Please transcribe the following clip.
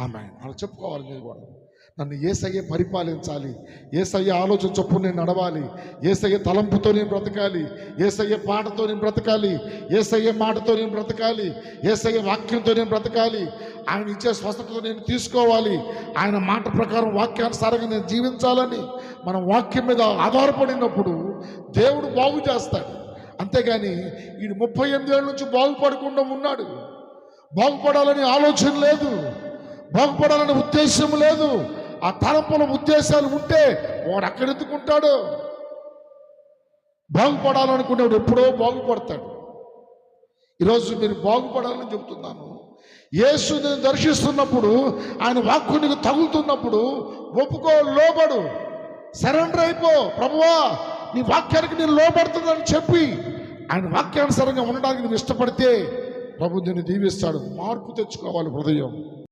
ఆమేన్. అలా చెప్పుకోవాలి మీరు కూడా. నన్ను యేసయ్య పరిపాలించాలి, యేసయ్య ఆలోచన చొప్పున నేను నడవాలి, యేసయ్య తలంపుతో నేను బ్రతకాలి, యేసయ్య పాటతో నేను బ్రతకాలి, యేసయ్య మాటతో నేను బ్రతకాలి, యేసయ్య వాక్యంతో నేను బ్రతకాలి, ఆయన ఇచ్చే స్వస్థతతో నేను తీసుకోవాలి, ఆయన మాట ప్రకారం వాక్యానుసారంగా నేను జీవించాలని మనం వాక్యం మీద ఆధారపడినప్పుడు దేవుడు బాగు చేస్తాడు. అంతేగాని ఈ 38 ఏళ్ళ నుంచి బాగుపడకుండా ఉన్నాడు, బాగుపడాలని ఆలోచన లేదు, బాగుపడాలనే ఉద్దేశం లేదు, ఆ తలంపుల ఉద్దేశాలు ఉంటే వాడు అక్కడెత్తుకుంటాడు. బాగుపడాలనుకునేవాడు ఎప్పుడో బాగుపడతాడు. ఈరోజు మీరు బాగుపడాలని చెబుతున్నాను. యేసుని దర్శిస్తున్నప్పుడు, ఆయన వాక్కు నీకు తగులుతున్నప్పుడు ఒప్పుకో, లోబడు, సరెండర్ అయిపో. ప్రభువా, నీ వాక్యానికి నేను లోబడుతుందని చెప్పి ఆయన వాక్యానుసారంగా ఉండడానికి నువ్వు ఇష్టపడితే ప్రభు నిన్ను దీవిస్తాడు. మార్పు తెచ్చుకోవాలి హృదయం.